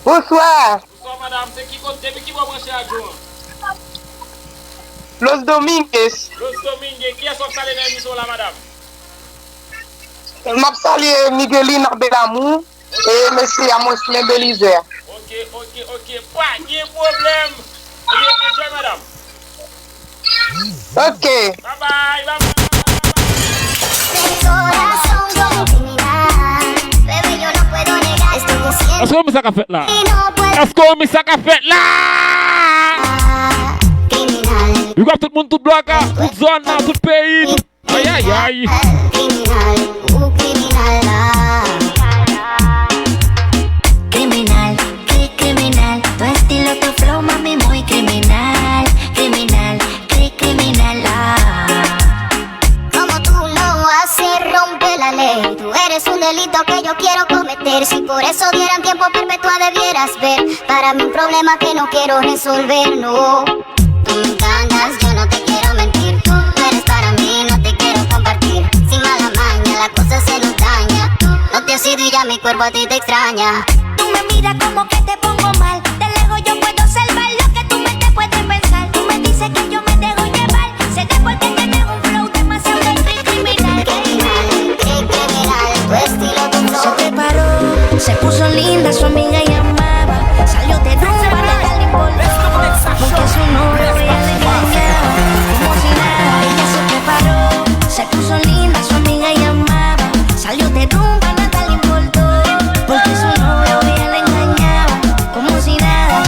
Bonsoir. Bonsoir, madame. C'est qui compte? Qui va brancher à jour? Los Dominguez. Los Dominguez. Qui est-ce qui est dans l'émission là, madame? M'a salé Miguelina Belamou et monsieur Amos Belizer. Ok. Pas de problème. Enjoy, madame. Ok. Bye bye. Est-ce qu'on met ça qu'a fait là? Est-ce qu'on met ça qu'a fait là? You got tout le monde, tout bloc, toute zone, tout pays. Aïe. Criminal, criminal, tu estilo, tu flow, mami, muy criminal. Criminal. Como tú lo haces, rompe la ley. Tú eres un delito que yo quiero cometer. Si por eso dieran tiempo perpetua debieras ver. Para mí un problema que no quiero resolver, no. Tú me engañas, yo no te quiero mentir. Tú eres para mí, no te quiero compartir. Sin mala maña, la cosa se nos daña. No te has ido y ya mi cuerpo a ti te extraña. Tú me miras como que te pongo mal. De lejos yo puedo salvar lo que tú me te puedes pensar. Tú me dices que yo me dejo llevar. Será porque tienes un flow demasiado criminal. Criminal, tu estilo, tu flow. Se preparó, se puso linda, su amiga llamaba. Salió de rumba, nada le importó. Porque su novio ella le engañaba. Como si nada, ella se preparó. Se puso linda, su amiga llamaba. Salió de rumba, nada le importó. Porque su novio ella le engañaba. Como si nada.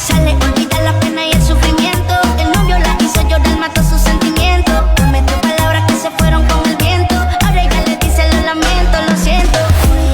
Sale, olvida la pena y el sufrimiento. El novio la hizo llorar, mató sus sentimientos. Prometió palabras que se fueron con el viento. Ahora ella le dice lo lamento, lo siento.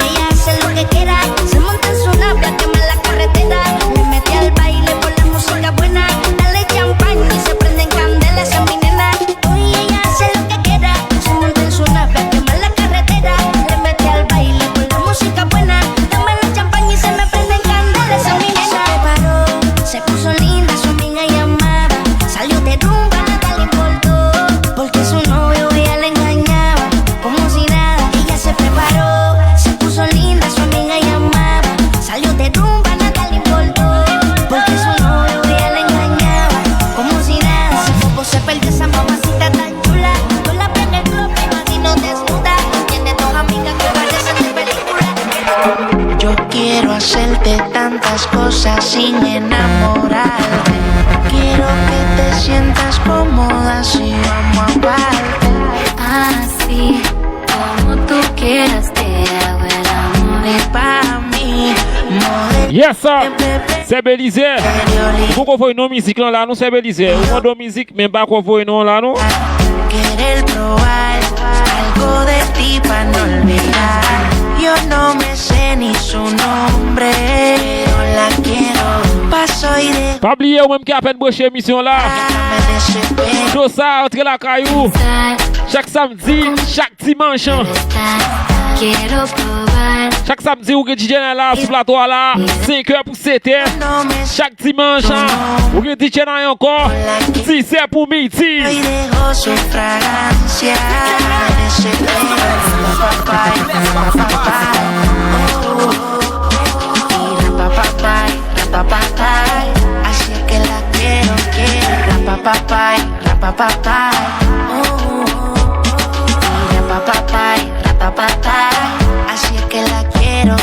Ella hace lo que quiera. Se monta en su nave, quema la carretera. Le mete al baile por la música buena. Dale champán y se prenden candelas a mi nena. Hoy ella hace lo que quiera. Se monta en su nave, quema la carretera. Le mete al baile por la música buena. Dame la champán y se me prenden candelas a mi nena. Se preparó, se puso linda, su amiga llamaba. Salió de rumba, nada le importó. Porque su novio ella le engañaba. Como si nada, ella se preparó. Se puso linda, su amiga llamaba. Salió de rumba, nada le importó. Porque su novio ella le engañaba. Como si nada, su popo se perdió esa mamacita tan chula. Yo la vi en el club, me imagino desnuda. Tiene dos amigas que parecen de película. Yo quiero hacerte tantas cosas sin enamorarte. Quiero que te sientas cómoda si vamos aparte. Así como tú quieras te hago el amor. Es para mí. Yes, sir. C'est Belize. Pourquoi vous voyez nos musiques là, nous c'est Belize. Vous mandez musique, mais pas quoi vous voyez nous là, nous. Querer probar algo de ti para no olvidar. Yo no me sé ni su nombre, pero la quiero. Paso y de. Pas oublier ou même qui a peine broché émission là. Tout ça entre la caillou. Chaque samedi, chaque dimanche. Quiero probar. Chaque samedi ou que DJ là sur la toile là, 5h pour 7h. Chaque dimanche, ou que DJ là encore, 10h pour midi. Y dejo su fragancia. Así es que la quiero. Rapapapay. Así es que la quiero.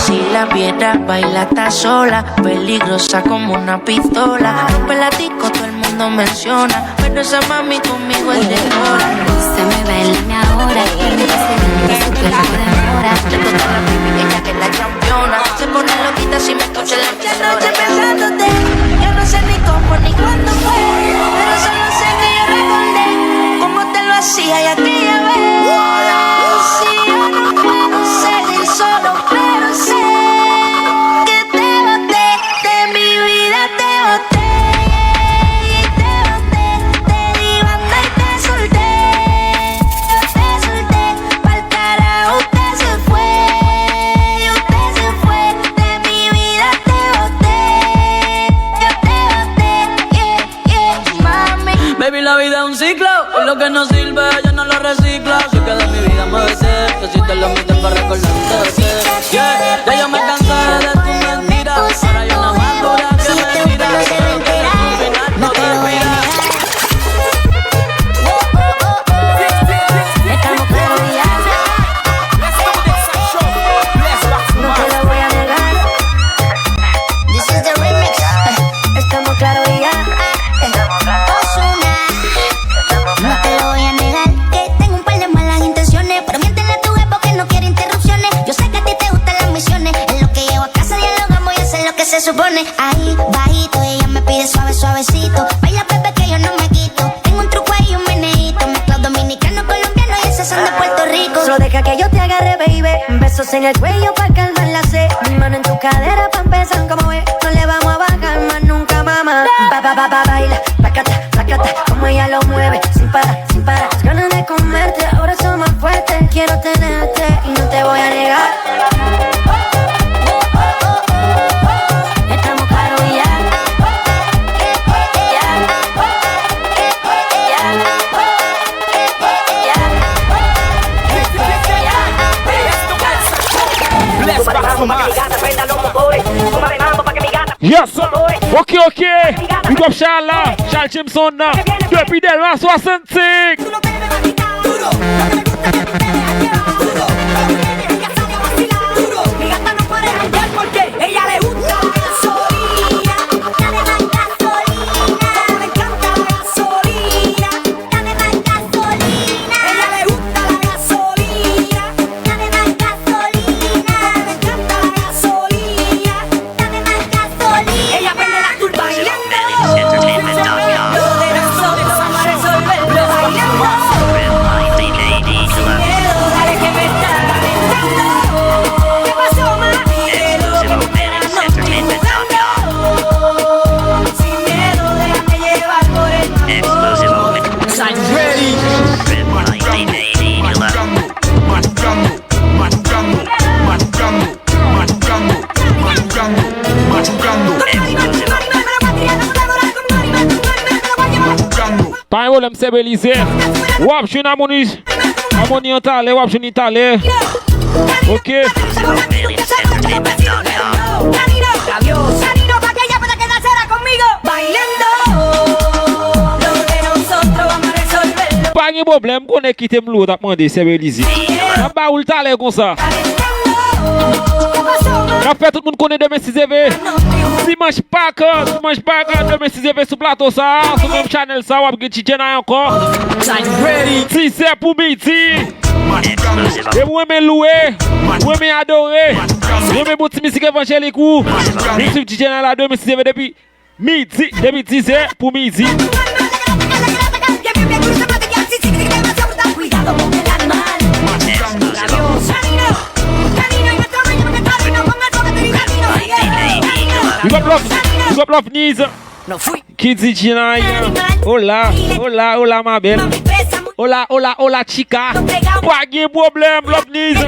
Si la viera baila está sola, peligrosa como una pistola. Rompe la disco, todo el mundo menciona, pero esa mami conmigo es de hora. Se me baila ahora, su cuerpo enamora. Le toca la baby, ella que es la campeona. Se pone loquita si me escucha la emisora. Noche pensándote, yo no sé ni cómo ni cuándo fue, pero solo sé que yo recordé cómo te lo hacía y aquella vez. Si yo no puedo seguir solo, pero sé que te boté, de mi vida te boté. Y te boté, te di banda y te solté. Yo te solté, pa'l carajo usted se fue. Y usted se fue, de mi vida te boté. Yo te boté, mami. Baby, la vida es un ciclo, y lo que no sirve yo no lo reciclo. Así que de mi vida me vete, que si te lo metes para recordarte. Yeah, ya yo me cansé de tu mentira. besos en el cuello pa' calmar la sed. Mi mano en tu cadera pa' empezar como ves. No le vamos a bajar más nunca, mamá. Baila, placata, placata. Como ella lo mueve, sin parar, sin parar. Las ganas de comerte, ahora son más fuertes. Quiero tenerte y no te voy a negar. Estamos claros y ya. Yes, ok. Big up Charles, Charles Jameson, depuis Delma 65. Pas un problème, c'est Belize. Wap, je suis une harmonie en talé, wap, je suis une talé. Ok. Pas de problème, qu'on est quitté m'lou, t'as demandé, c'est Belize. On va où le talé comme ça. On fait tout le monde connaît demain 6EV. Si mange pas quand demain 6EV sur plateau ça, sur même channel ça, on va get chicken encore. Si c'est pour midi. Et moi me louer, moi me adorer. Moi me bouti musique évangélique ou. Je suis chicken là demain 6EV depuis midi, depuis 10h pour midi. You got love knees. Kids Chinaï. Hola, ma belle. Hola, chica. Pas de problème, love knees.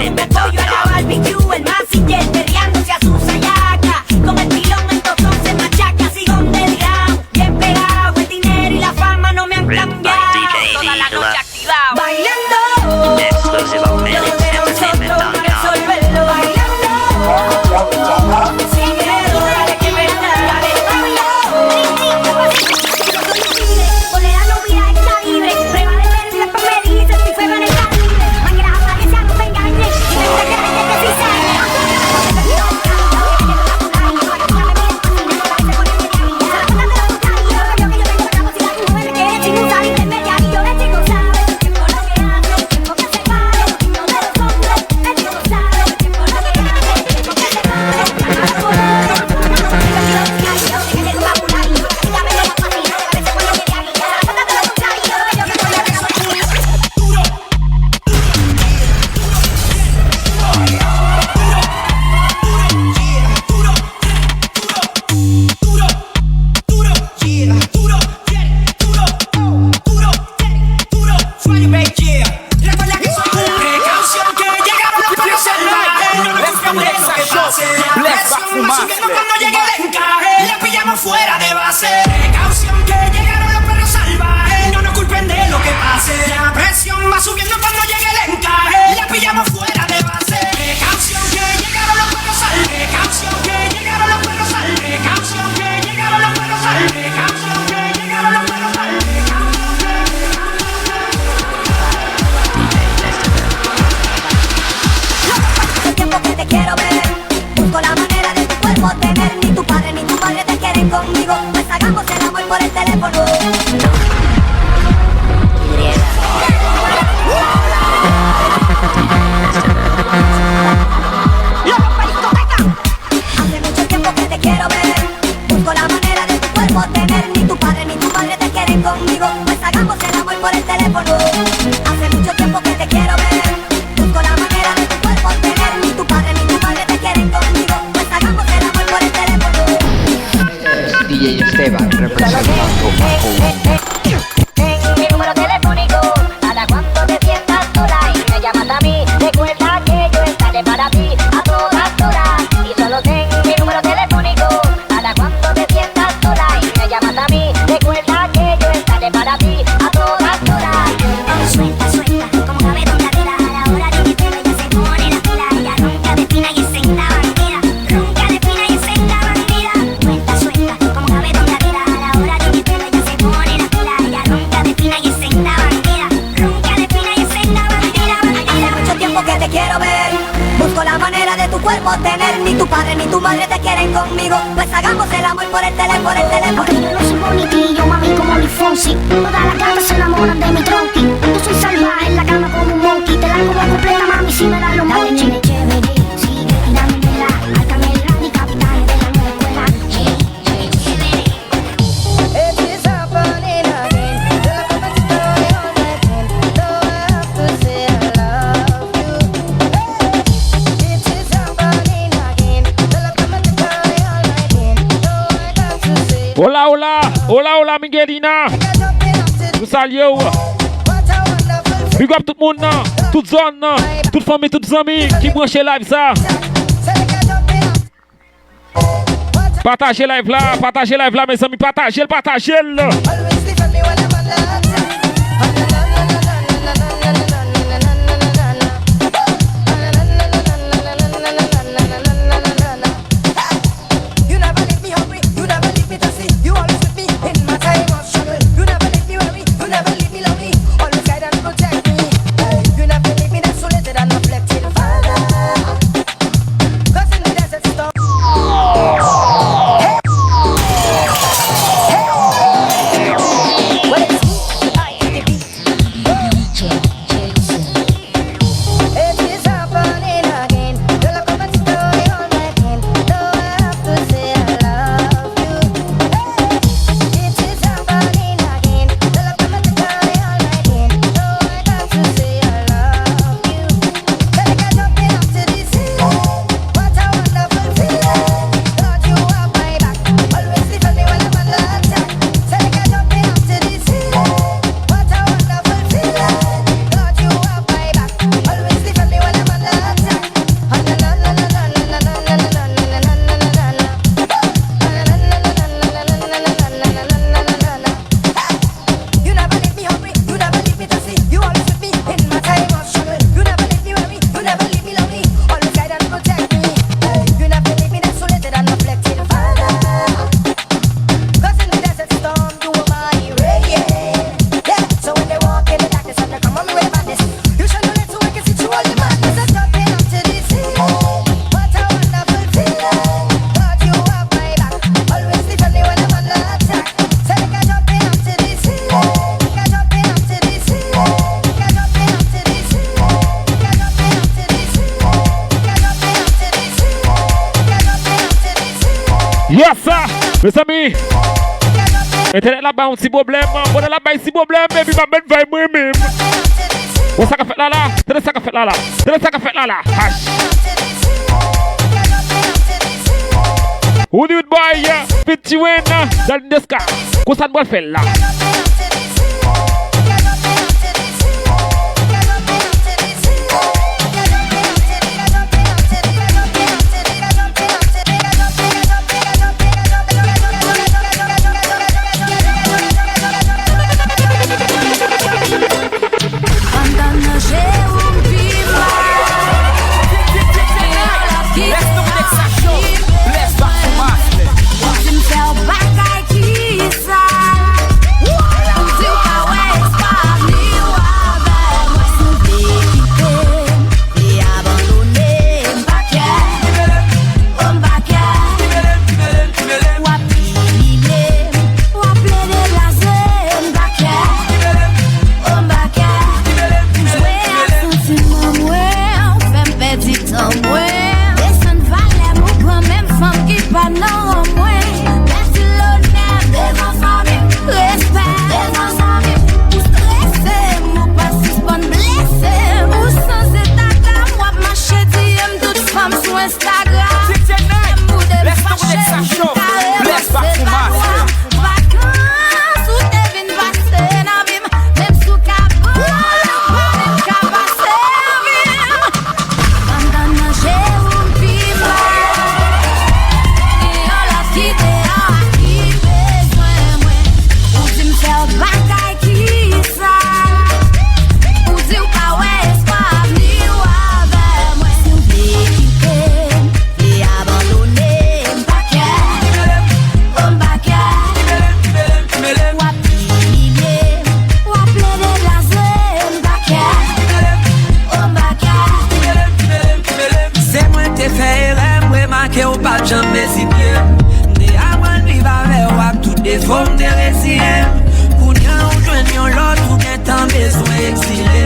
Fuera de base, precaución que llegaron los perros salvajes. No nos culpen de lo que pase. La presión va subiendo cuando llegue el encaje. La pillamos fuera de base. Precaución que llegaron los perros salvajes. Precaución que llegaron los perros salvajes. Precaución que llegaron los perros salvajes. Precaución que llegaron los perros salvajes. El tiempo que te quiero ver, busco la manera de tu cuerpo tener. Ni tu padre ni tu madre te quieren conmigo, pues hagamos el amor por el teléfono. Hace mucho tiempo que te quiero ver, busco la manera de tu cuerpo tener. Ni tu padre ni tu madre te quieren conmigo, pues hagamos el amor por el teléfono. Hace mucho tiempo que te quiero ver, busco la manera de tu cuerpo tener. Ni tu representando Mi número telefónico, para cuando te sientas sola y me llamas a mí, recuerda que yo estaré para ti a todas horas. Y solo ten mi número telefónico, para cuando te sientas sola y me llamas a mí, recuerda que yo estaré para ti a todas horas. Suelta, suelta, como cabeza en la tela, a la hora de mi pelo ella se pone la pila, ella ronca de fina y es en la bandera, ronca de fina y es en la bandera. Suelta, suelta, como cabeza en la tela, a la hora de mi pelo ella se pone la pila, ella ronca de fina y es en la bandera, ronca de fina y es en la bandera. Hace mucho tiempo que te quiero ver, busco la manera de tu cuerpo tener, ni tu padre ni tu madre te quieren conmigo, pues hagamos el amor por el teléfono, Aunque yo no soy bonitillo, mami, como Luis Fonsi, todas las gatas se enamoran de mi tronqui. Yo soy salvaje en la cama como un monkey, te la como completa, mami, si me das los monchis. Dale, chévere, sigue y dámela, álcamela, ni capitales de la nueva escuela. It is happening again. Girl, I'm coming to tell you all again. Though I have to say I love you. It is happening again. Girl, I'm coming to tell you all again. Though I got to say. Hola, hola, hola, hola, Miguelina. Nous saluons. Big up tout le monde, toute zone, toute famille, toutes amis qui branchent live ça. Partagez live là, mes amis, partagez. You never leave me hungry, you never leave me thirsty. You always with me in my time of struggle. You never leave me worry, you never leave me lonely. Always guide and protect me. You never leave me desolated and afflicted, Father. 'Cause in the desert storm. Well, it's me, I am the beat. It is happening again. Girl, I'm coming to tell you all again. Though I have to say I love you. It is happening again. Girl, I'm coming to tell you all again. Though I got to say I love you. Girl, I got jumping up to the ceiling. What a wonderful feeling. Lord, you have my back. Always defend me when I'm under attack. Girl, I got jumping up to the ceiling. What a wonderful feeling. Lord, you have my back. Always defend me when I'm under attack. You never leave me hungry, you never leave me thirsty. You always with me in my time of struggle. You never leave me worry, you never leave me lonely. Always guide and protect me. You never leave me desolated and afflicted, Father. 'Cause in the desert storm, you were my rain. Yeah, so when they walk in the darkness and they come on me with madness, you shall know that so I can see through all the madness. I'm jumping up to the ceiling. What a wonderful feeling. Lord, you have my back. Always defend me when I'm under attack. Say like I'm jumping up to the ceiling. Like I'm jumping up to the ceiling. Like I'm jumping up to the ceiling. Like I'm jumping up to the ceiling. Like I'm jumping up to the ceiling. Like I'm jumping up to the ceiling. Yes, sir. Mes amis, mettez là-bas un petit problème. Bon, là-bas, un petit problème, baby, ma belle vibe, moi-même. Bon, ça qu'a fait là, là. Tenez ça qu'a fait là, là. Tenez ça qu'a fait là, là. Hash. Who do it, boy? Petit win, dans le sky. Qu'est-ce que ça doit faire là? Felt back like he said. Fom de resiem Kounya ou jwen yon lot ou gen tan bezwen exile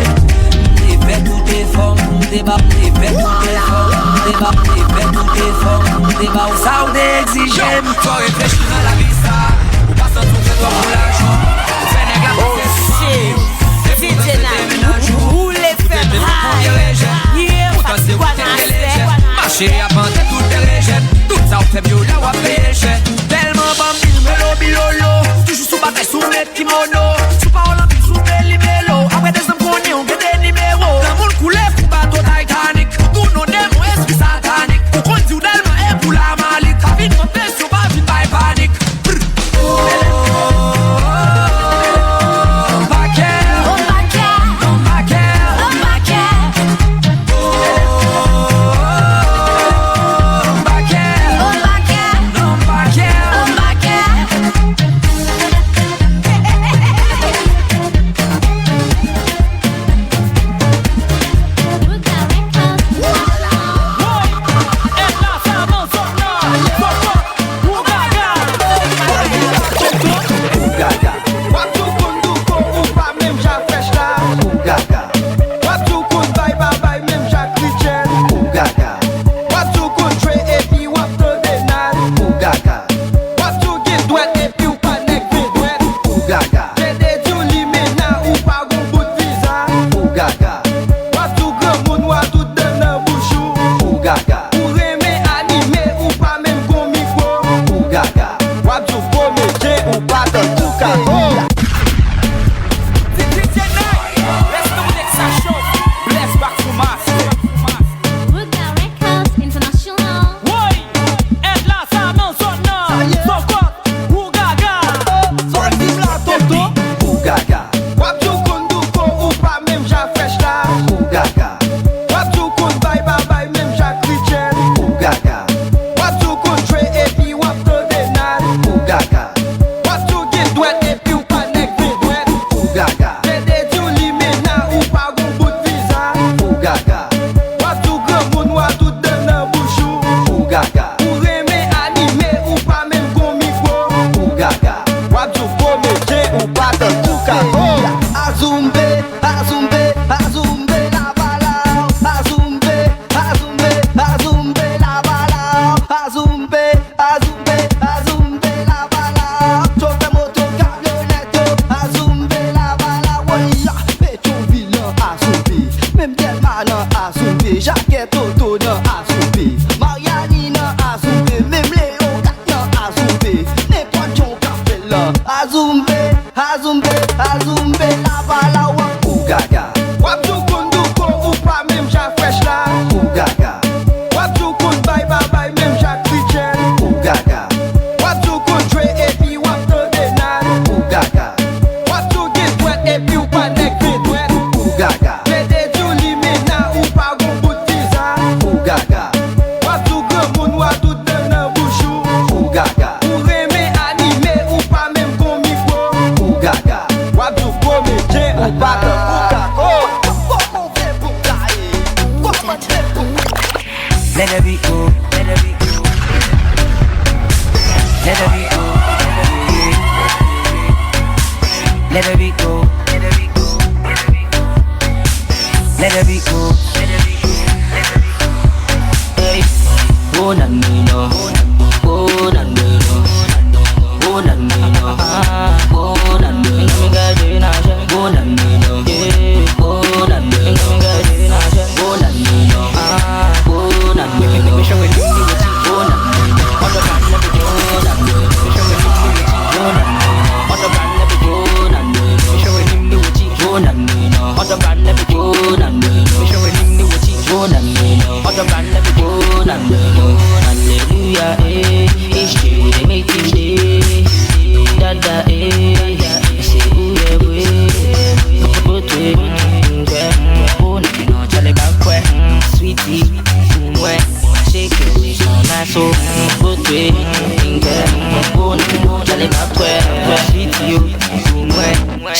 Mde fe tout e fom Mde ba mde fe tout e fom Mde ba mde fe tout e fom Mde ba ou sa ou de exige Fò reflechi nan la vista Ou pa san tou fè to pou l'ajon Ou fè neg la pou fè sou DJ Nami, ou les fèm high Yeah, fati kwa nan se Ma chérie a pante tout te rejèm Tout sa ou fèm yo la wap peche Telman bambin melo bilolo Toujou sou batay sou net kimono Sou parol an bil sou beli melo Apre de zem konye on gede nimero Nan moun koule fou bato Titanic Tou non dem ou esprit satanik Ou kon di ou delman e pou la malik Kapit kon pesyo ba vin bay panik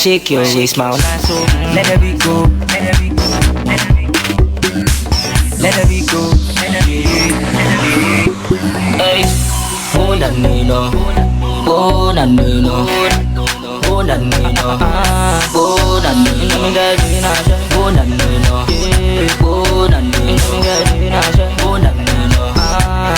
Shake your waist, my so let her be go, let her be go, let her be go, let her be go, let her be go. Hey, oh na nino, oh Bonanino, bonanino, bonanino, bonanino, bonanino,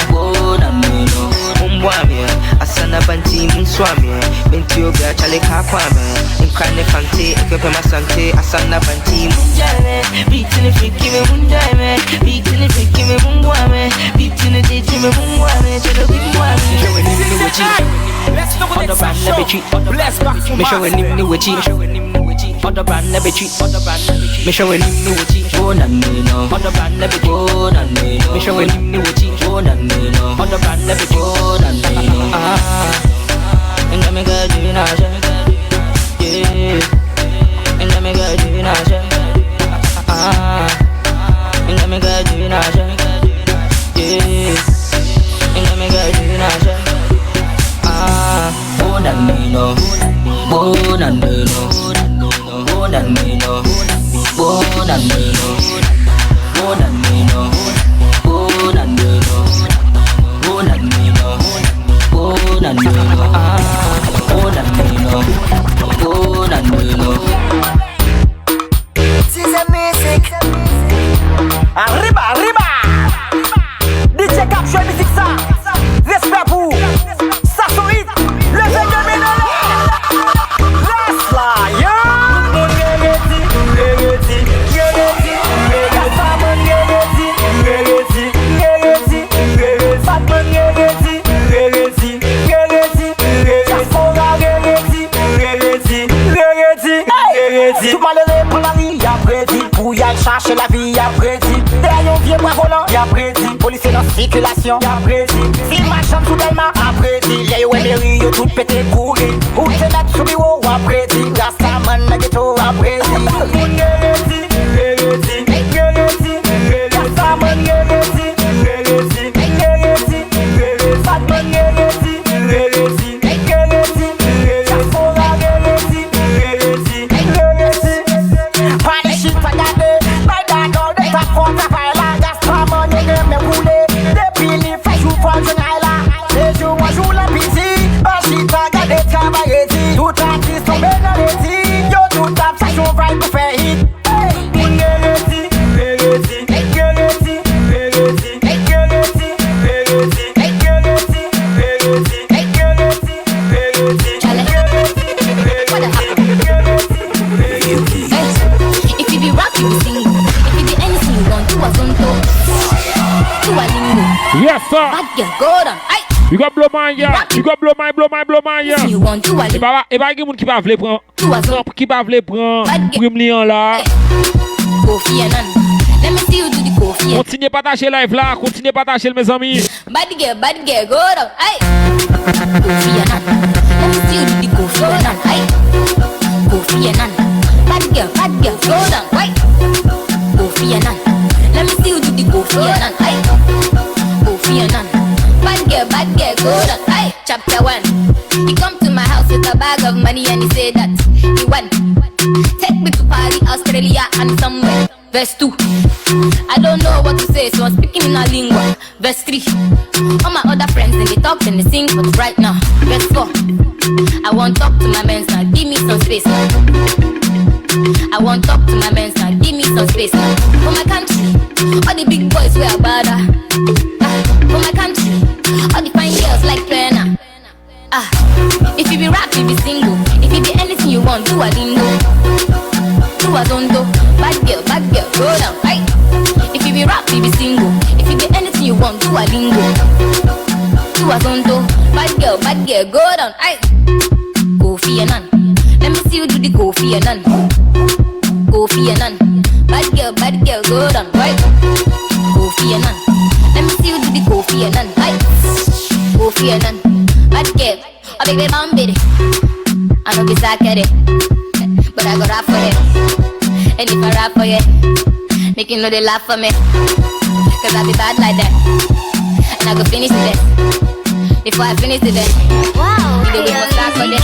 bonanino, Umwami, Asana Banti, Munswami, Bentioga, Chale Kakwame, Incarne Fante, Ekepema Sante, Asana Banti, Munjame, beating if you give me Munjame, beating if you give me Mungwame, beating the day to me Mungwame, to the Mungwame. On the brand, let me treat. Me showing him new witchy. On the brand, let me treat. Me showing him new witchy. Oh, no, no. On the brand, let me go. Oh, no, no. Me showing him new witchy. Oh, no, no. On the brand, let me go. Oh, no, no. And let me go do now, yeah. And let me go do now, and let me go do now, yeah. And let me go do now, Bonanino, bonanino, bonanino, bonanino, bonanino, bonanino, bonanino, bonanino, bonanino, bonanino. This is a music. Arriba, arriba. DJ Capture Music ça. Respect pour ça son hit. Le fait de Ménolé. Let's fly, yeah. Tout malheureux pour la vie, y'a prédit. Pour y aller chercher la vie, y'a prédit. Derrière un vieux bras volant, y'a prédit. Policier dans circulation, y'a prédit. Si ma chambre soudainement, y'a prédit. Les yo et les rios, tout pété pourri. Ou t'es net sous bureau, y'a prédit. Rastaman, n'a ghetto, y'a prédit. Tout artiste tombe dans les tirs. Yo tout tape, ça chauffe right pour faire hit. If you be rap, you be sing. If you be anything you want, do a zonto. Do a lingo. Yes, sir. Bad girl, go down. Aye. You got blow my yeah. You got blow my yeah. You want to a Et bah, il qui va vle prendre. Qui va vle prendre. Prime lion là. Kofi Annan. Let me see you do the Kofi. Continuez partager live là. Continuez partager mes amis. Bad girl, go down. Aye. Kofi Annan. Let me see you do the Kofi Annan. Aye. Kofi Annan. Bad girl, go down. Aye. Kofi Annan. Let me see you do the Kofi Annan. Aye. Kofi Annan. Bad girl, go down. Aye. Chapter 1. He come to my house with a bag of money and he said that he won. Take me to Paris, Australia and somewhere. Verse 2. I don't know what to say, so I'm speaking in a lingua. Verse 3. All my other friends, and they talk and they sing, but right now. Verse 4. I want talk to my men now, give me some space now. I want talk to my men now, give me some space now. For my country, all the big boys wear a bada. For my country, all the fine girls like Pena. If you be rap, you be single. If you be anything you want, do a lingo. Do a zondo. Bad girl, go down. Aye. If you be rap, you be single. If you be anything you want, do a lingo. Do a zondo. Bad girl, go down. Aye. Kofi Annan. Let me see you do the Kofi Annan. Kofi Annan. Bad girl, go down. Right. Kofi Annan. Let me see you do the Kofi Annan. Aye. Kofi Annan. Bad girl, a baby bambity. I know this I get it, but I go rap for it. And if I rap for it, make you know they laugh for me. Cause I be bad like that. And I go finish with it. Before I finish with it, wow, you do it for start for it.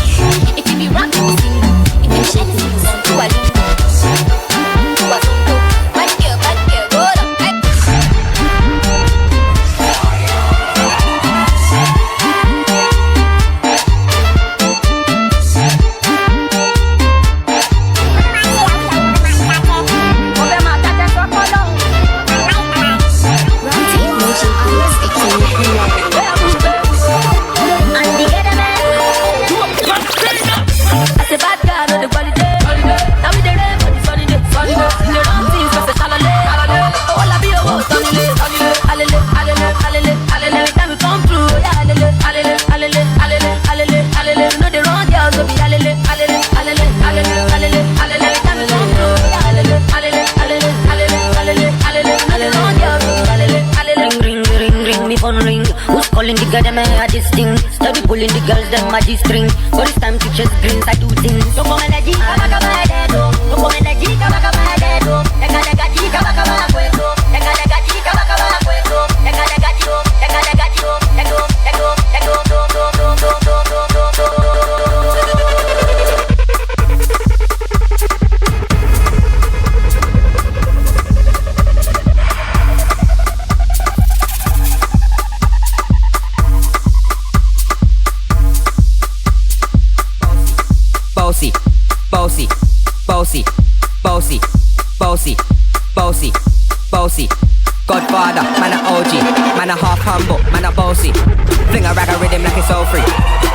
If you be rap, you be sing. If you shit, you don't do a link. Do a song. Bad girl, go down. say bad girl with the quality. Now we the rain, but it's sunny day. In the wrong things, but it's shalale. All I be about sunny day. Alele. Every time we come through, yeah, alele. You know the wrong girls will be alele. Every time we come through, yeah, alele. Ring, me phone ring. Who's calling the girl, them I had this thing. Study pulling the girls, them my G-string. But this time teachers greens, I do things. Don't come and let G, come back my head, don't come and let G, come back my head, don't Lega G, come back my cuento. Lega G, come back my cuento. Lega G, Bossy. Godfather, man a OG, man a half humble, man a bossy. Fling a rag a rhythm like it's all free.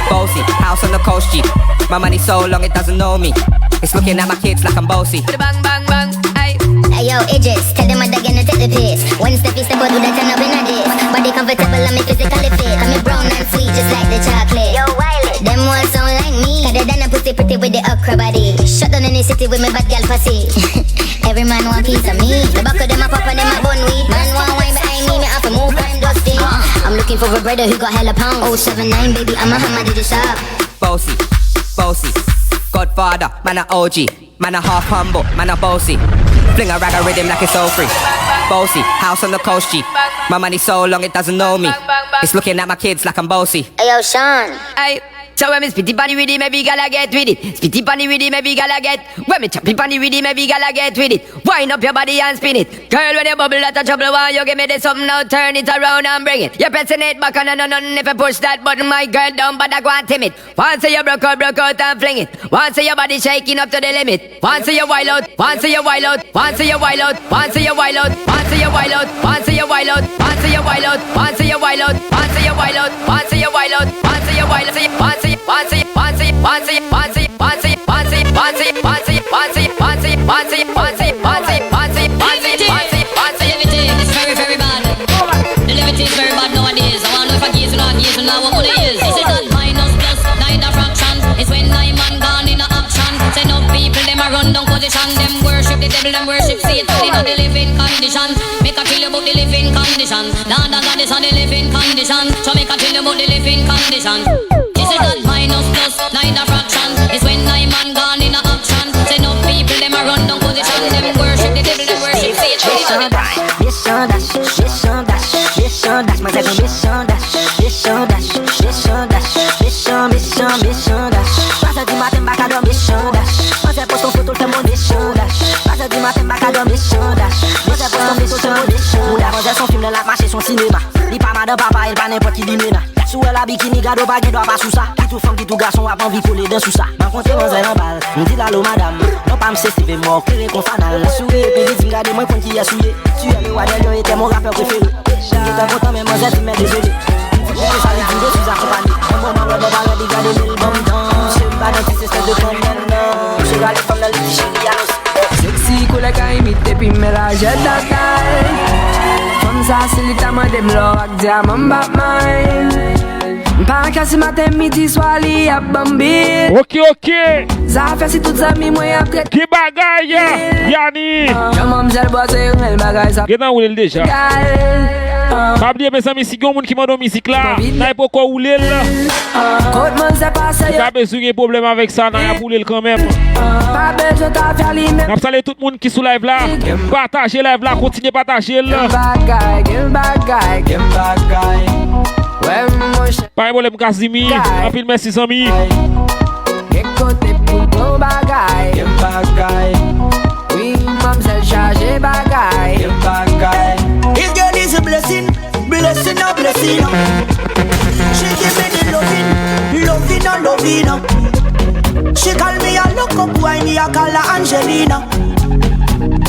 Bossy, house on the coast G. My money so long it doesn't know me. It's looking at my kids like I'm bossy. Bang, aye. Hey yo, Idris, tell them what they're gonna take the piss. One step, step out, do that turn up in a dish. Body comfortable, I'm physically fit. I'm brown and sweet, just like the chocolate. Yo, Wiley, them ones sound like me. Better than a pussy pretty with the okra body. Shut down in the city with my bad girl pussy. Every man want piece of me. The back of them a pop and them a bun weed. Man want wine behind me have to move prime dusty. I'm looking for a brother who got hella pounds. 079 baby, I'm a hammer to the shop. Bossy. Godfather, man a OG, man a half humble, man a bossy. Fling a rag a rhythm like it's all free. Bossy, house on the coast G. My money so long it doesn't know me. It's looking at my kids like I'm bossy. Hey yo, Sean. Aye. So when me spitty panny with it, maybe gala get with it. Spitty panny with it, maybe gala get. When me choppy panny with it, maybe gala get with it. Wind up your body and spin it. Girl, when you bubble out of trouble, why you give me this something now? Turn it around and bring it. You're pressing it back on and if you push that button, my girl down, but I go and timid. Once you broke out and fling it. Once your body shaking up to the limit. Once you wild out, once you wild out, once you wild out, once you wild out, once you wild out, once you wild out, once you wild out, once you wild out, once you wild out, once you wild out, once you wild out, once you It's very, very bad. The levity is very bad nowadays. I wonder if I gaze or not gaze and now what it is. This is not minus plus, neither fraction. It's when I'm man gone in a action. Say no people, them a run down position. Them worship the devil, them worship Satan. They know the living condition. Make a tell you about the living condition. Nah, this on the living condition. So make a tell you about the living condition. This is not minus plus, neither fraction. It's when I'm man gone in a action. Say no people, them a run down position. Them worship the devil, them worship Satan. Mission dash, my second mission dash. Passa de matar embarcador, mission dash. Você postou foto, chamou mission dash. Passa de matar embarcador, mission dash. Você postou foto, chamou mission. Mulher, fazer son film, la marcher son cinéma. Li pas madame papa, il pas n'importe qui dit mena. Sou la bikini, gado pas qui doit pas sous ça. Qui tout femme, qui tout garçon, a pas envie coller dans sous ça. M'encontre mademoiselle en balle, m'dit l'allô madame. Non pas m'sé, c'est mort, créer qu'on fanal. Souris, puis les dîmes, gardez moi quand qui a souillé. Tu es le roi de Lyon, était mon rappeur préféré. J'étais content, mais mademoiselle, tu m'es désolé. Je salue, je suis accompagné. Un bon moment, le balade, il garde l'album dans. Je suis pas dans cette espèce de condamnant. Je suis allé comme dans le chéri, Sexy, cool like I imite, puis me la jette à taille. Comme ça, c'est l'état, dem l'orak, diamant, Batman. Pas qu'à ce matin, midi, soir, li a bambi. Ok. Ça fait si toutes amis, moi, y'a traite. Qui bagaille, Yanni. Y'a mamzelle boisée, elle bagaille, ça. Qu'est-ce qu'on a déjà? Pas oublier mes amis, si quelqu'un qui m'a donné musique là, n'a pas quoi rouler là. Pas besoin de problème avec ça, n'a pas rouler quand même. Pas besoin de faire l'image. N'a pas salué tout le monde qui est sous live là. Partagez live là, continuez à partager là. Pas de problème, Kazimi. Un film, merci, Sami. Oui, mamzelle chargée bagaille. This girl is a blessing, blessing. She give me the loving. She call me a look up boy, me a call her Angelina.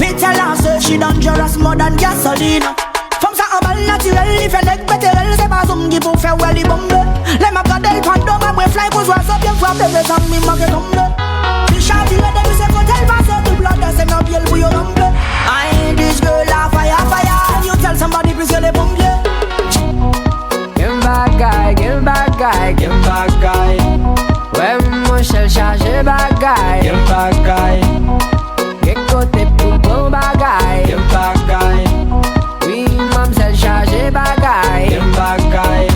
Me tell her say she dangerous more than gasolina. From sa abal naturel, if you like better, c'est pas zoom qui pour faire well, il bombe. Les ma cadelle, quand on m'a fly, pour jouer ça bien frappé, les amis m'a tombe. mon chel charge bagay. Yem bagay, Ge kote pou bon bagay. yem bagay, Oui, mamsel charge bagay. yem bagay.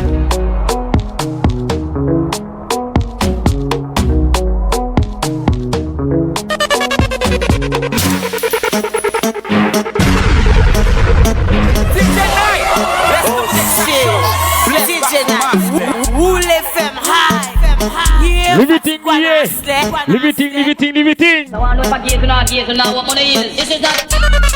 Leviting, Leviting. I want to know if I gaze or not gaze or not what money is. This is that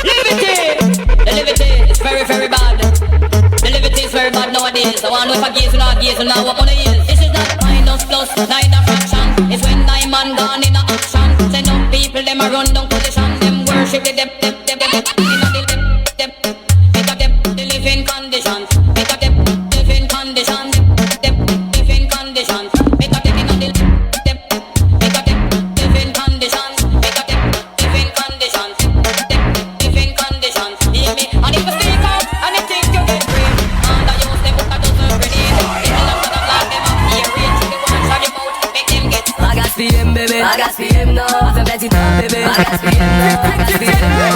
liberty. The liberty is very, very bad. The liberty is very bad nowadays. I want to know if I gaze or not gaze or not what money is. This is that minus plus neither fraction. It's when nine man gone in a action. Say no people them a run down position. Them worship the living conditions. Make up the living conditions. Living conditions. Make up the living conditions. Make up the living conditions. Living conditions. Hear me? And if you speak out and you think you get free, and I use them book that doesn't ready. If you love to black them up, here reach the one shot your mouth, make them get. I got PM, baby. I got PM now. I feel better than baby. I got PM now. I got PM now.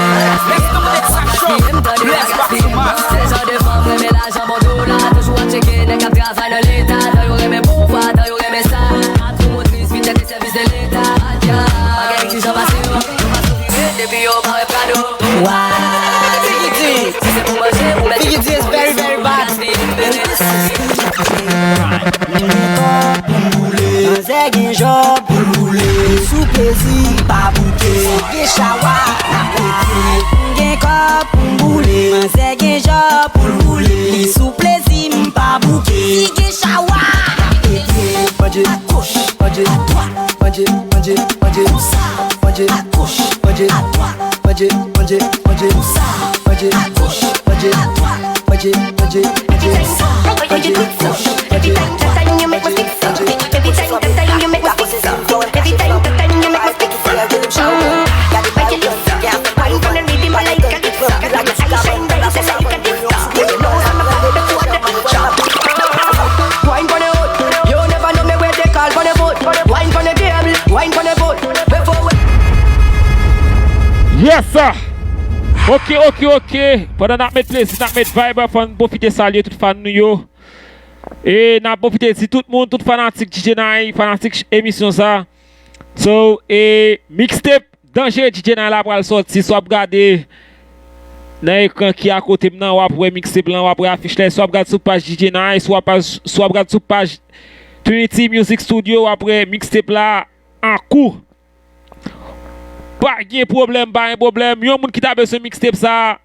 Let's do the section. Let's rock some man. C'est ça de femme, mais là j'en m'en doute là. Toujours à checker, n'est qu'à faire faire de l'état. T'as eu mes pouvoirs, t'as eu mes ça. Tout motrice, vite des services de l'état. Tiens, ma gang, tu s'en vas sur. On va s'ouvrir depuis au bar et prado. Wow. Biggie D. Si c'est pour manger, on met Biggie D is very, very bad. Zè gen job pou l'boule, sou plezi pa bouke. Gen chawa na pete, gen kop pou m'boule. Zè gen job pou l'boule, li sou plezi m'pa bouke. Si gen chawa na pete, manje à gauche, manje à droite, manje où ça, manje à gauche, manje à droite, manje où ça, manje à gauche, manje à droite, manje où ça, manje à gauche. Every time you make me speak so. Every time you make me speak so. Every time you make me speak so. Make it look so. Wine from the rhythm like a dip so. I shine bright just like a dip so. You know I'm about to put the picture. Wine for the hood. You never know me where they call for the boat. Wine for the table. Wine for the boat. Before we... Yes, sir. Ok. Pendant que mettre place, nous mettre vibe, pour profiter saluer tout fan nous yo. Et n'a profité si tout le monde, tout fanatique DJ Nai, fanatique émission ça. So, et mixtape danger DJ Nai là pour le sortir, soit regarder dans l'écran qui est à côté maintenant, ou après mixtape là, ou après affiche là, soit regarder sur page DJ Nai, soit regarder sur page Trinity Music Studio, ou après mixtape là en cours. Pas de problème, pas de problème. Yon moun qui t'a besoin de mixtape ça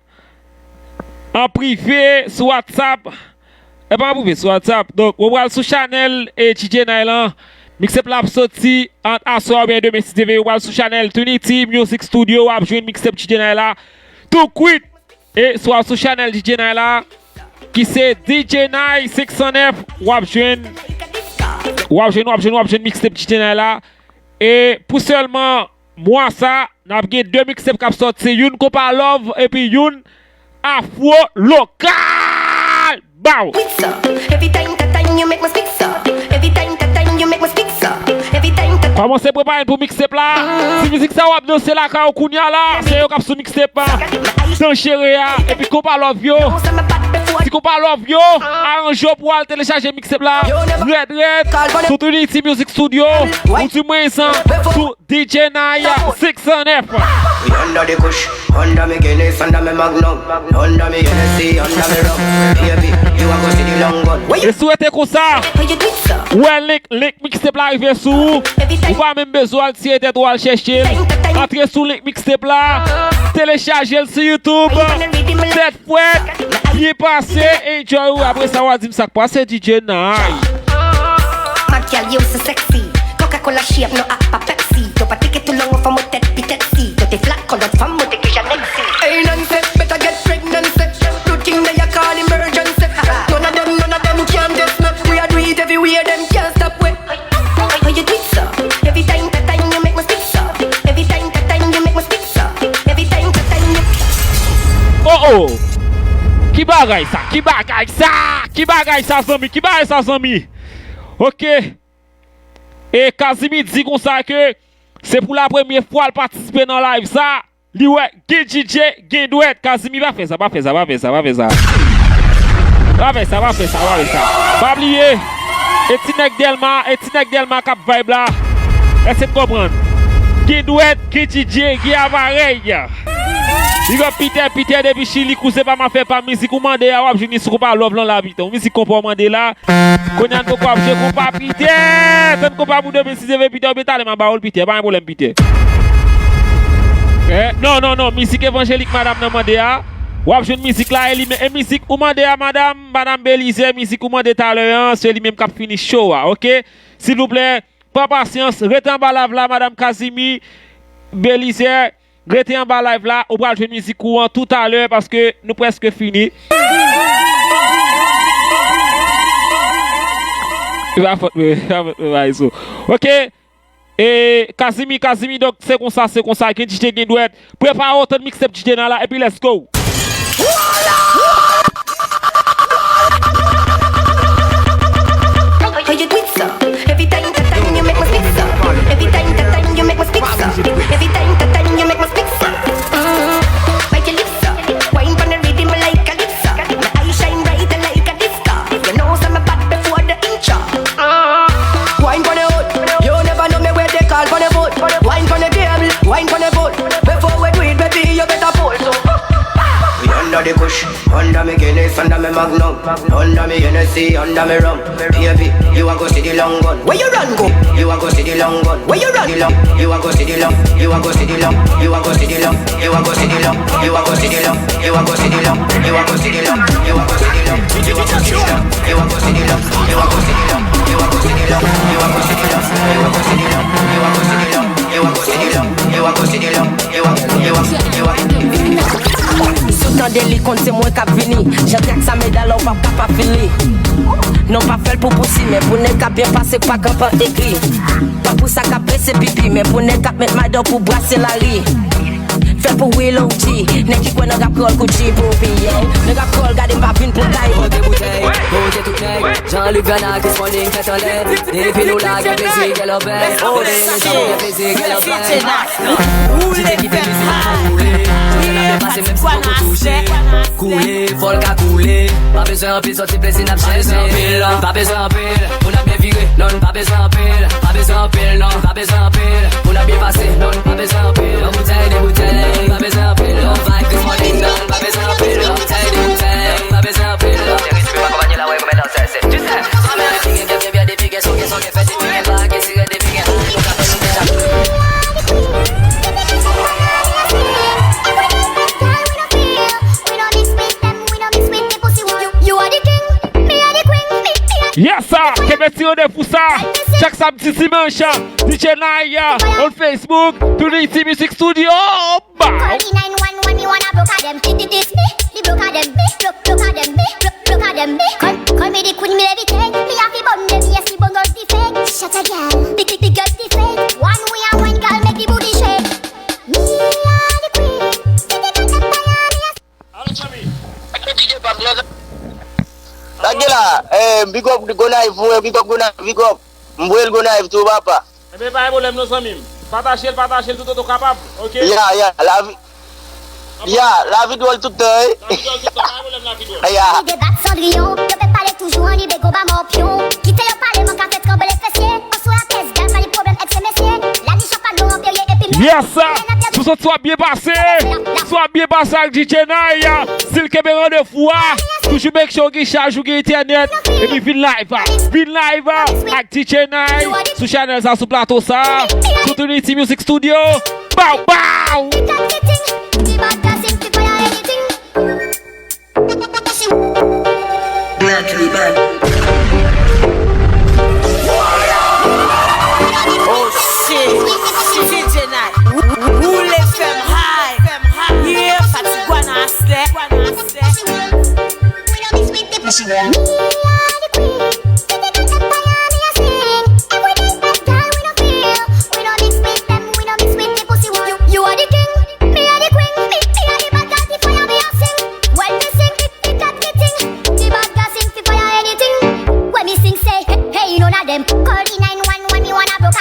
en privé sur WhatsApp. Et pas en privé sur WhatsApp. Donc, on va sur Channel et DJ Nailan. Mixtape là sorti entre assoir bien demain TV. On va sur Channel Trinity Music Studio. On va jouer mixtape DJ Nailan. Tout quick. Et soit sur Channel DJ Nailan qui c'est DJ Nai 609. On va jouer mixtape DJ Nailan. Et pour seulement moi ça, n'a pas deux mixtapes qui sont sortis, une Copa Love et puis une Afro Local. Bow. Every time you make me speak so. Every time you make me speak so. Every time. Comment c'est préparé pour mixtape là? Si musique ça va danser là quand on kounya là, c'est yo qui sur mixtape là. Dans chérie et puis Copa Love yo. Si Copa Love yo, arrange pour aller télécharger mixtape là. Red sur Trinity Music Studio. Ou tu mets ça sur DJ Naya 609. We under the kush, under me Guinness, under me Magnum, under me Hennessy, under me rum. Baby, you are going to the long gun. Et souhaitez comme ça. Ouais, link mixtape là arrivé sous. Ou pas même besoin de tirer tête ou aller chercher. Entrez sous link mixtape là. Téléchargez le sur YouTube. Cette fois, bien passé. Enjoy. Après ça, on va dire ça passe DJ Nai. My girl, you so sexy. Coca-Cola shape, no appa Pepsi. Don't take it too long for my tête pitexi. Don't flat colored from my take your Nexi. Hey, Nancy, better get pregnant. Do thing that you call emergency. None of them can test me. We are do it everywhere, them can't stop we. How you do it so? Every time you make me speak so. Every time you make me speak so. Every time you. Oh. Qui bagaille ça, zami? Ok. Et Kazimi dit comme ça que c'est pour la première fois de participer dans live ça. Li ouais, gen DJ, gen douette. Kazimi va faire ça. Va faire ça. Pas oublier. Et Tinek Delma cap vibe là. Est-ce que vous comprenez? Gen douette, gen DJ, gen appareil. Il va Peter depuis Chili, cousin pas m'a fait pas musique ou mandé à wap jini sou pas love lan la biton. Musique qu'on peut mandé là. Konyan ko quoi je ko pas Peter. Tant ko pas pour 2006 Peter betale ma baol Peter, pas un problème Peter. Non, musique évangélique madame nan mandé a. Wap jwen musique là et musique ou mandé à madame Belize, musique ou mandé tout à l'heure, c'est lui même qui a fini show, OK? S'il vous plaît, pas patience, restez en bas là madame Kazimi Belize. Restez en bas live là, on va jouer musique courant tout à l'heure parce que nous presque fini. OK. Et Kazimi, donc c'est comme ça, que DJ Gen doit préparer autant de mixtape DJ là et puis let's go. Every time you make me speak so. Every time you make me speak so. Every time you make me speak so. Bite your lips up. Wine from the rhythm like a lips up. My eyes shine bright like a disco. You know I'm a bad before the intro. Wine from the hood. You never know me where they call for the boat. Wine from the table. Wine from the boat. Before we do it, baby, you better pull. So we under the bush, under me Guinness, under me Magnum, under me Hennessy, under me rum. Baby, you a go see the long gun. Where you run go? You a go see the long gun. Where you run? You a go see the long. You a go see the long. You a go see the long. You a go see the long. You a go see the long. You a go see the long. You a go see the long. You a go see the long. You a go see the long. You a go see the long. You a go see the long. You a go see the long. You a go see the long. You a go see the long. You a go see the long. You a go see the long. You a go see the long. You a Soutan deli kon se mwen kap vini. J'attaque sa médaille ou pas fini. Non pas fait pour pousser mais pour ne cap bien passer pas quand pas écrit. Pas pour ça cap presser pipi mais pour ne cap mettre ma dent pour brasser la riz. Fait pour Willow G. N'est qui quoi n'a cap call Gucci pour payer. N'a cap call garder pas vin pour taille. Côté bouteille, côté tout nèg. Jean-Luc Gana qui se dit fait en l'air. Et puis nous là qui plaisir qu'elle obèse. Oh les gens qui plaisir qu'elle obèse. Dis qui fait musique. Passer même si beaucoup touché. Couler, vol qu'à couler. Pas besoin en pile, sortir plaisir n'a pas besoin en pile. Pas besoin en pile, on a bien viré. Non, pas besoin en pile. Pas besoin en pile, non, pas besoin en pile. On a bien passé, non, pas besoin en pile. En bouteille, des bouteilles, pas besoin en pile. On va que mon ligne, non, pas besoin en pile. En bouteille, des bouteilles, pas besoin en pile. Chérie, tu peux m'accompagner là, ouais, comme dans c'est. Tu sais, ça m'a fait bien des piquets, sont qui fait des piquets, pas qui s'y des piquets. Donc, après, nous déjà. Yes sir, Kemetio de Foussa. Chaque samedi dimanche, DJ Naya on Facebook, Trinity Music Studio. Bow. Call me the queen, me everything. Me have to bun them, yes, the bungles the fake. Shut a girl, big girls the fake. One way and one girl make the booty shake. Me are the queen. Allô, Chami. Dagila, big up the Gonaive, big up, Mbuel Gonaive to papa. Eh bien, pas de problème, nous sommes. Partagez tout autant capable, ok? Yeah, la vidéo tout est. Yeah. Des bacs Cendrillon, je peux parler toujours en libé, go bas morpion. Quittez le parler, mon café tremble les fessiers. On soit à caisse, gagne pas les problèmes avec ces messieurs. La niche pas l'eau, empirier et puis. Yes sir, tout ça soit bien passé. Soit bien passé avec DJ Naya. S'il que me rende fou, toujours make sure qu'il charge ou qu'il internet. Et puis vin live avec DJ Naya. Sur channel ça, sur plateau ça. Sur Trinity Music Studio. Bow bow. Naturally bad. Oh shit, DJ Night. Who left them high? Yeah, Fatiguana step. You are the king, me are the queen. Me are the bad guy, the fire me a sing. When me sing, it got me ting. The bad guy sing, the fire anything. When me sing, say, hey, none of them. Call the 911, me wanna broke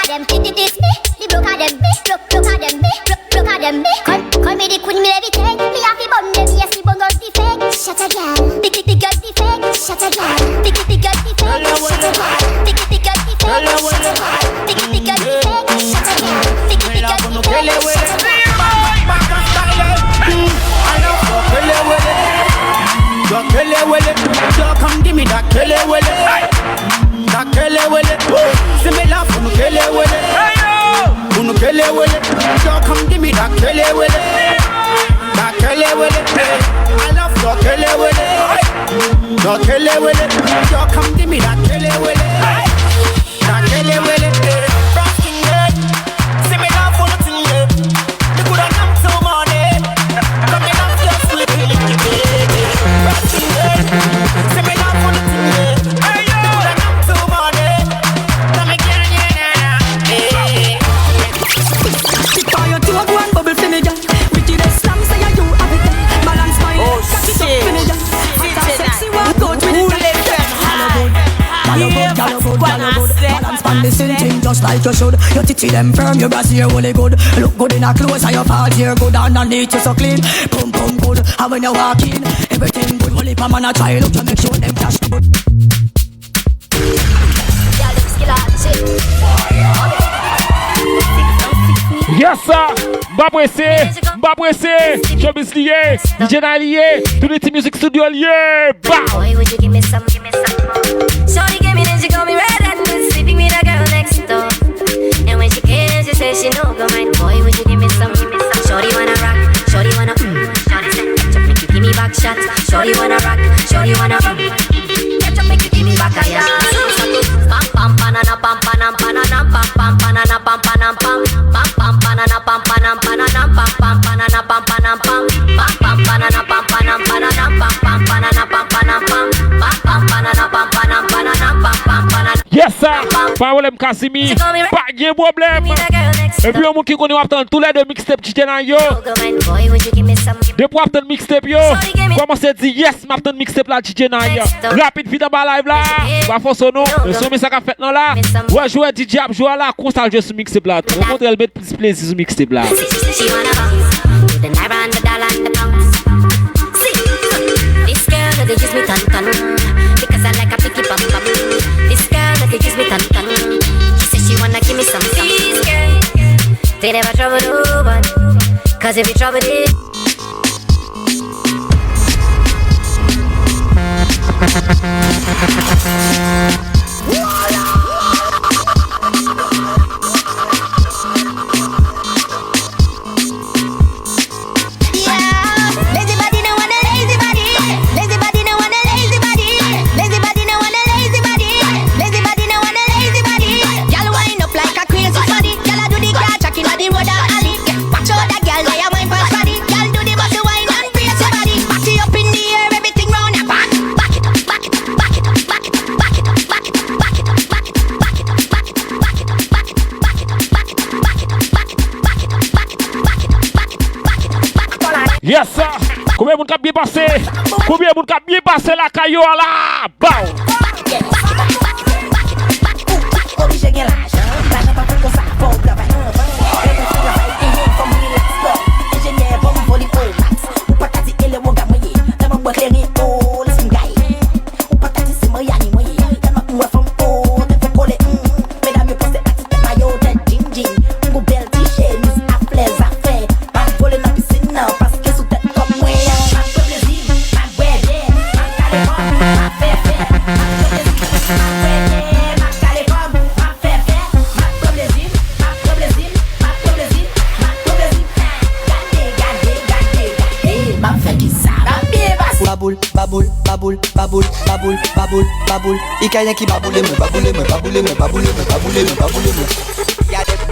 Call me the queen, me levitate. Me have the bun, them yes, the bungles the fake. Shut a girl, big girl the fake. Shut a girl, big girl the fake. Shut a girl, big girl the fake. Shut a girl, big girl the fake. Shut a girl, big girl the fake. Come give me that kele wele. That kele wele. See me laugh, unu kele wele. Unu kele wele. Come give me that kele wele. That kele wele. I love your kele wele. Your kele wele. Come give me that kele wele. That kele wele. Rocking it. See me laugh, unu tinge. You coulda come to money. Come in and just sleep. Rocking it. See me laugh, unu tinge. You coulda come to money. Come again, yeah. Fire to a one bubble for me, girl. Wickedest slam say you have it. Balance my leg, catch it up for me, girl. Hot and sexy, walk out with it. Balance pan the same thing just like you should. Your titty them firm, your brassiere really good. Look good in a clothes and your part here good. Underneath you so clean, pum pum good. And when you walk in, everything good. Only pa man a try look to make sure them cash good. Yes sir, Babwese, Showbiz lié, DJ Nine lié, Trinity Music Studio lié, Boy, would you give me some more? Shorty gave me then she called me red and was sleeping with a girl next door. And when she came, she said she no go mind. Boy, would you give me some? Shorty wanna rock, shorty wanna Shorty said, catch up, make you give me back shot. Shorty wanna rock, shorty wanna catch up, make you give me back a shot. Pam pam banana pam panam panana pam pam banana pam panam pam pam pam banana pam panam panana pam pam banana pam panam pam pam pam banana pam panam panana pam pam banana pam panam pam pam pam banana pam panam panana pam pam banana. Yes sir, Parolem Cassimi, pas de problème. Et puis on qui connaît attendre tous les deux mixtapes DJ Nine yo. Depuis attendre mixtape yo, commencez à dire yes, m'attendre mixtape là DJ Nine. Rapide vite dans live là, pas force non. Le sommet ça qu'a fait non là. Ouais jouer DJ Ab jouer là, constant jouer sur mixtape là. On montre elle met plus plaisir sur mixtape là. This girl that they kiss me tan tan because I like a picky bum bum. This girl that they kiss me tan tan. She says she wanna give me some. These girls, they never trouble no one. Cause if you trouble it. Yes sir, combien de monde qui a bien passé? Combien de monde qui a bien passé la caillou là? Bon. Baboul, Ikayen qui baboule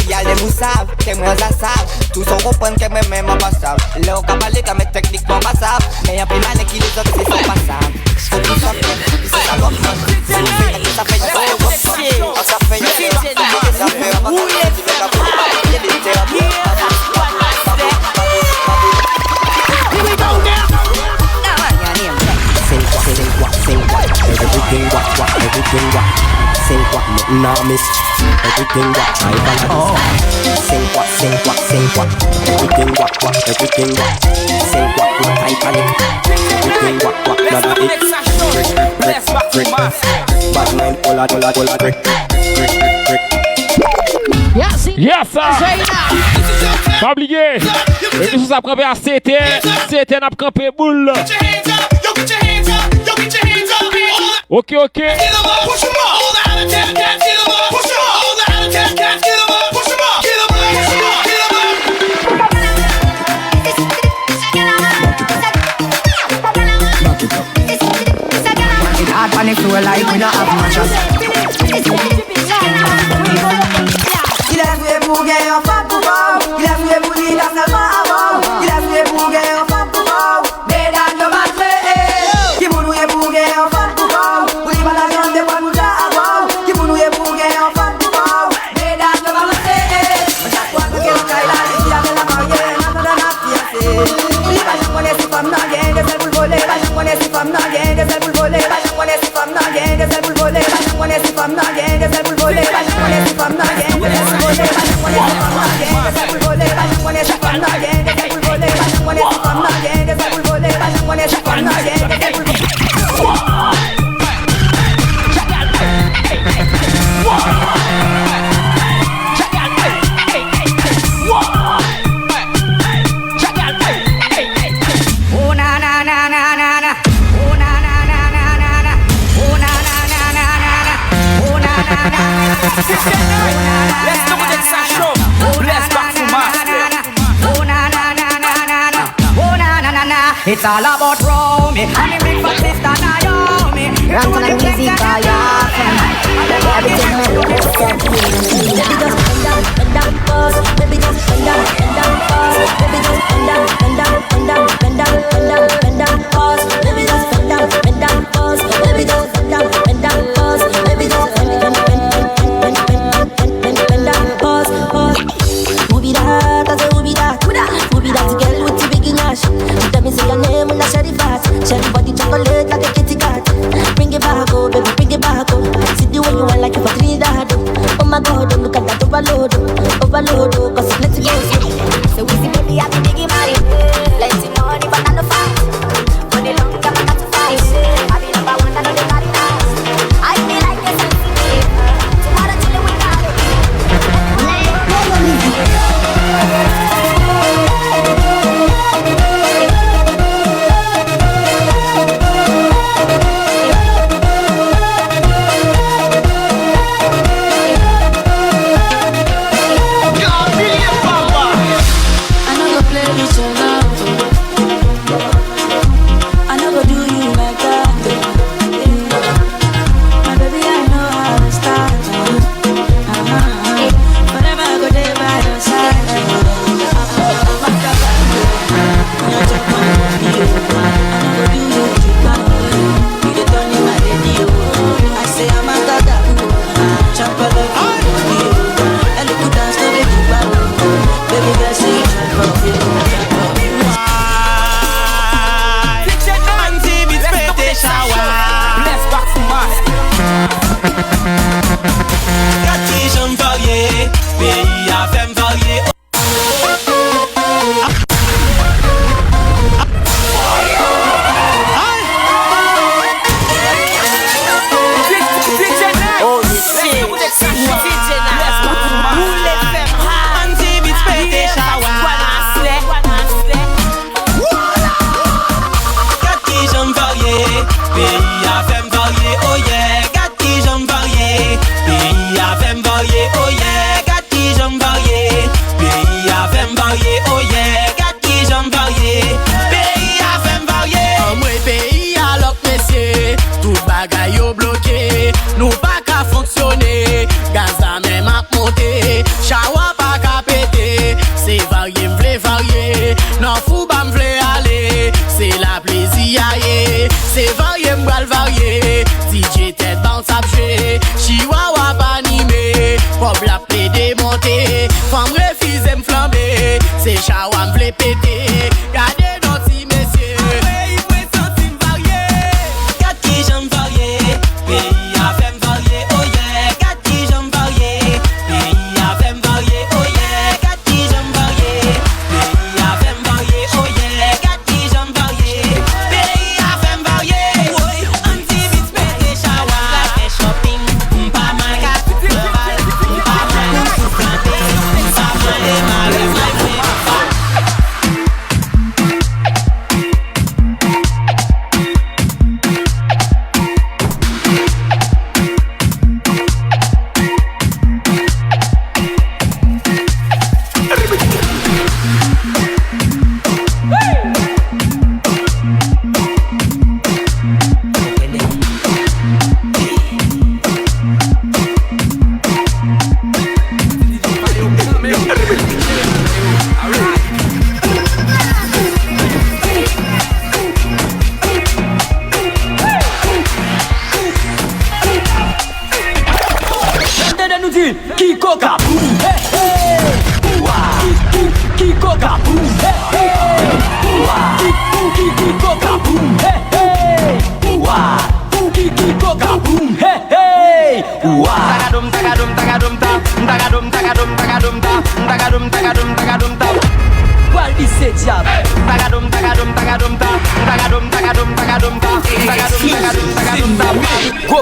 Y'a des moussaves, que moi ça savent. Tous on comprend que moi même pas savent. Là on parler comme technique pour pas savent. Mais y'a plus mal qui les autres c'est pas savent. Faut tout ça c'est ça va. Ça fait ça everything what, say what, nah miss. Everything what, I balance. Say what, what, everything what, everything what. Say what, Titanic. Everything what, nada it. Brick. Bad mind, hola, brick. Yes, sir. Pas oublier. Et nous avons campé à CT n'a pas campé boule. Ok. Hard on the floor like we don't have matches. Il a joué pour gagner en femme pour voir. Il a joué pour lui dans seulement avant. Il a joué pour gagner en femme pour voir. Mesdames de ma frère, qui vous nouez pour gagner en femme pour voir. Vous n'y pas la grande de quoi nous avoir. Qui vous nouez pour gagner en femme pour voir. Mesdames de ma frère, chaque fois que quelqu'un caille là, il y a de la mariée, n'a pas de la fiancée. Il va jamais connaître si femme n'a rien, des ailes pour voler. Va jamais connaître si femme n'a rien, des ailes pour voler. Va jamais connaître si femme n'a rien, des ailes pour voler. Va jamais connaître si femme n'a rien, des ailes pour voler. Va jamais connaître si femme n'a rien, des ailes pour voler. Let's do this show. Let's back to It's all about Romy. And the big fat sister Naomi. Ransom and music for ya. Everything I do is for you. Baby just bend down, pause. Baby just bend down, pause. Baby just bend down, pause. Baby just bend down, pause. Baby just bend down, pause. Baby just bend down, pause. Who be that? I say who be that? Who be that girl with the big nash? Tell me say your name when I share the fat. Share the body chocolate like a kitty cat. Bring it back, oh baby, bring it back, oh. See the way you want like you for Trinidad, oh my God, oh, look at that overload, oh, cause it's let's go. So we see baby, I be digging money. Plenty money, but not no fight. For the long time, I got to fight. I be number one, I know they got it nice. I feel like this is me. Tomorrow till we got it.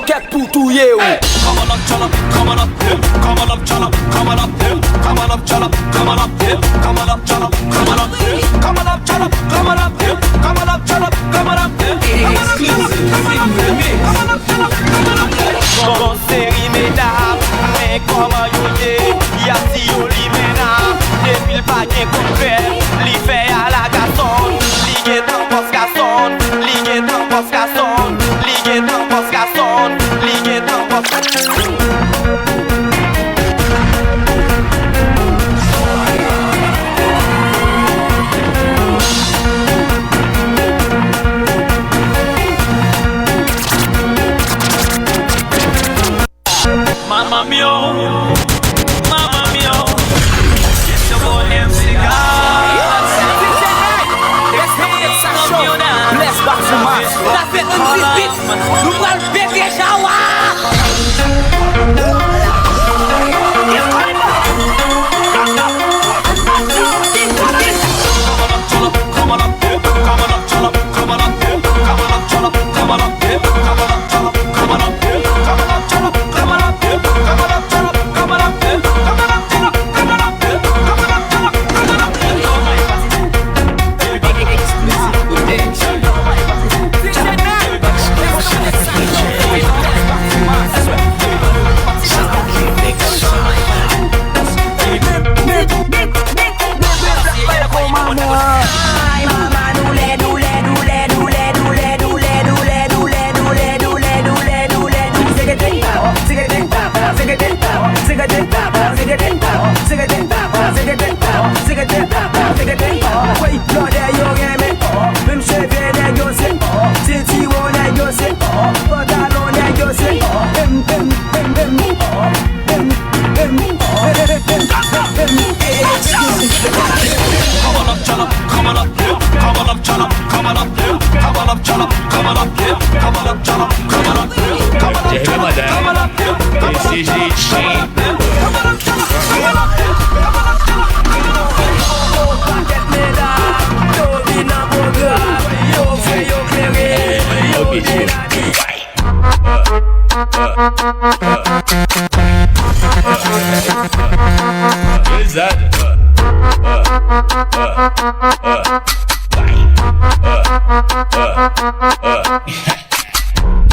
coquette pour tout you. Come on up, chop, come on up, come on up, chop, come on up, come on up, chop, come on up, come on up, chop, come on up, come on up, chop, come on up, come on up, chop, come on up, Bon série mesdames, mais comment yo ye, y'a si yo li mena, depuis le paquet qu'on fait, li fait à la garçon, li get en post garçon, li get en post garçon, li get en post garçon, li get en post garçon. Mamma mio, it's your boy MC God. Bless back to mass. That's it, nous allons le péter, Jawa. Come on up, come on up, come on up, come on up, come on up, come on up, come on up, come on up, come on up, come on up, come on up, come on up, come on up, come on up, come on up, Esse jeitinho.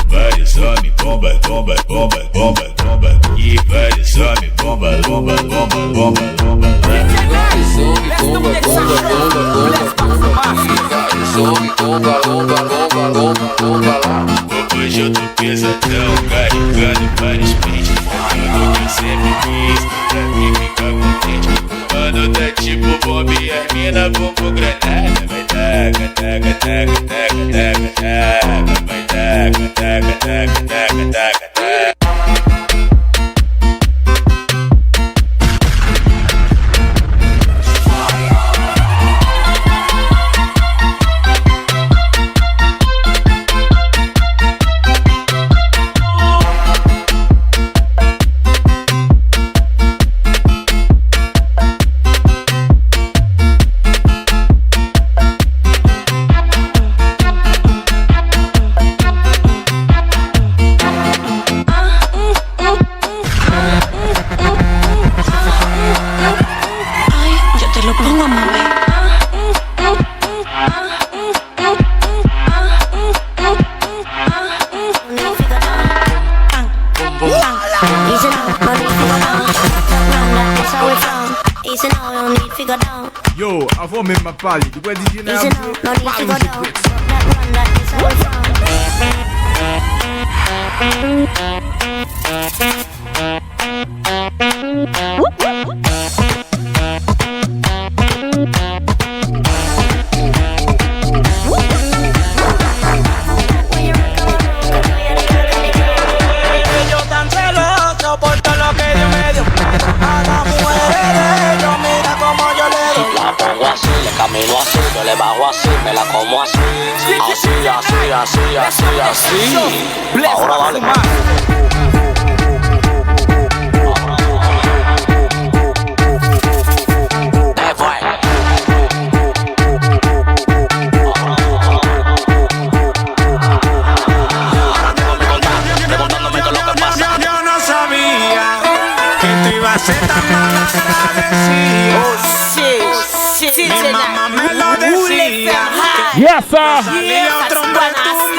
Vários homens, bomba, bomba, bomba, bomba, bomba. E vários homens, bomba, bomba, bomba, bomba, bomba. Vários homens, bomba, bomba, bomba, bomba, bomba. Vários homens, bomba, bomba, bomba, bomba, bomba. Hoje eu tô pesadão, carregando vários pentes. Tudo que eu sempre quis, pra mim ficar contente. Mano, tá tipo bomba e as mina bomba granada. Vai taca, taca, taca, taca, taca, taca. Vai taca, taca, taca, taca, taca, taca. Yo, avant même ma parle, tu vois DJ Nab. Yo tan celoso por todo lo que Dios me dio. A las mujeres yo mira como yo le doy. La pongo así, le camino así, yo le bajo así, me la como así. Así, así, así, así, así. Ahora dale. Yes, sir. Yeah, trompeta,